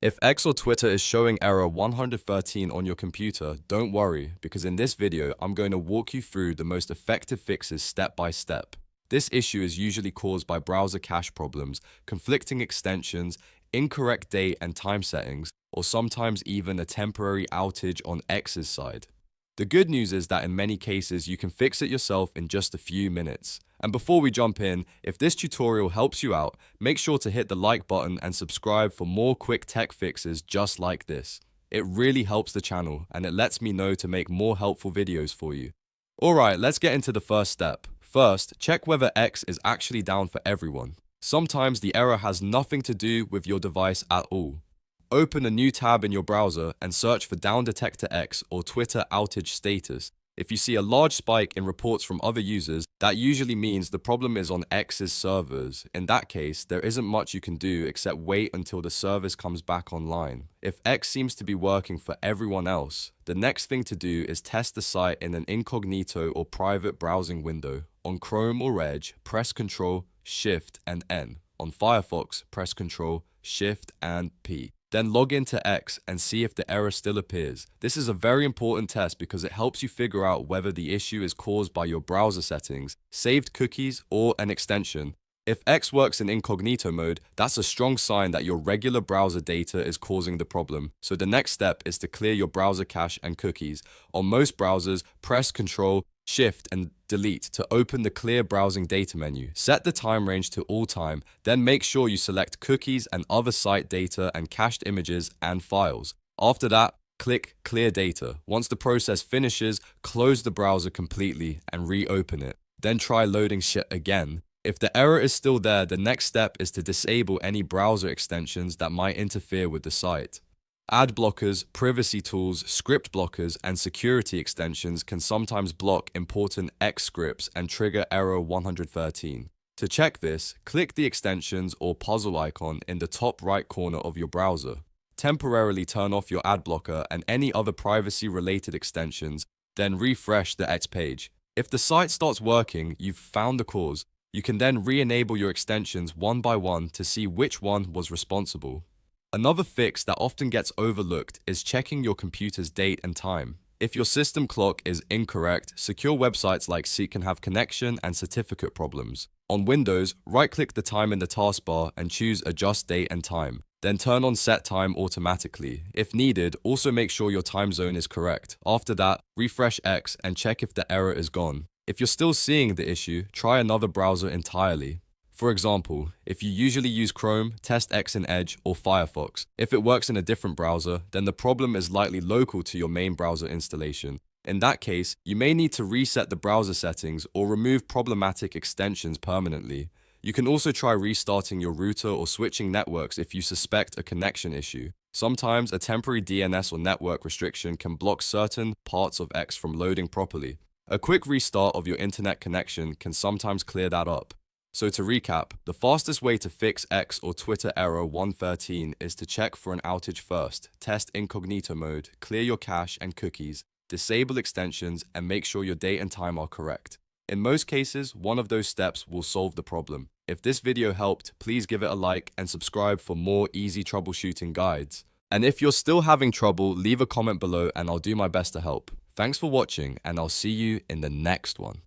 If X or Twitter is showing error 113 on your computer, don't worry, because in this video, I'm going to walk you through the most effective fixes step by step. This issue is usually caused by browser cache problems, conflicting extensions, incorrect date and time settings, or sometimes even a temporary outage on X's side. The good news is that in many cases, you can fix it yourself in just a few minutes. And before we jump in, if this tutorial helps you out, make sure to hit the like button and subscribe for more quick tech fixes just like this. It really helps the channel and it lets me know to make more helpful videos for you. Alright, let's get into the first step. First, check whether X is actually down for everyone. Sometimes the error has nothing to do with your device at all. Open a new tab in your browser and search for Down Detector X or Twitter outage status. If you see a large spike in reports from other users, that usually means the problem is on X's servers. In that case, there isn't much you can do except wait until the service comes back online. If X seems to be working for everyone else, the next thing to do is test the site in an incognito or private browsing window. On Chrome or Edge, press Ctrl, Shift and N. On Firefox, press Ctrl, Shift and P. Then log into X and see if the error still appears. This is a very important test because it helps you figure out whether the issue is caused by your browser settings, saved cookies, or an extension. If X works in incognito mode, that's a strong sign that your regular browser data is causing the problem. So the next step is to clear your browser cache and cookies. On most browsers, press Ctrl, Shift and Delete to open the Clear Browsing Data menu. Set the time range to all time, then make sure you select cookies and other site data and cached images and files. After that, click Clear Data. Once the process finishes, close the browser completely and reopen it. Then try loading shit again. If the error is still there, the next step is to disable any browser extensions that might interfere with the site. Ad blockers, privacy tools, script blockers, and security extensions can sometimes block important X scripts and trigger error 113. To check this, click the extensions or puzzle icon in the top right corner of your browser. Temporarily turn off your ad blocker and any other privacy-related extensions, then refresh the X page. If the site starts working, you've found the cause. You can then re-enable your extensions one by one to see which one was responsible. Another fix that often gets overlooked is checking your computer's date and time. If your system clock is incorrect, secure websites like Seek can have connection and certificate problems. On Windows, right-click the time in the taskbar and choose Adjust Date and Time. Then turn on Set Time automatically. If needed, also make sure your time zone is correct. After that, refresh X and check if the error is gone. If you're still seeing the issue, try another browser entirely. For example, if you usually use Chrome, test X in Edge or Firefox. If it works in a different browser, then the problem is likely local to your main browser installation. In that case, you may need to reset the browser settings or remove problematic extensions permanently. You can also try restarting your router or switching networks if you suspect a connection issue. Sometimes a temporary DNS or network restriction can block certain parts of X from loading properly. A quick restart of your internet connection can sometimes clear that up. So to recap, the fastest way to fix X or Twitter error 113 is to check for an outage first, test incognito mode, clear your cache and cookies, disable extensions, and make sure your date and time are correct. In most cases, one of those steps will solve the problem. If this video helped, please give it a like and subscribe for more easy troubleshooting guides. And if you're still having trouble, leave a comment below and I'll do my best to help. Thanks for watching and I'll see you in the next one.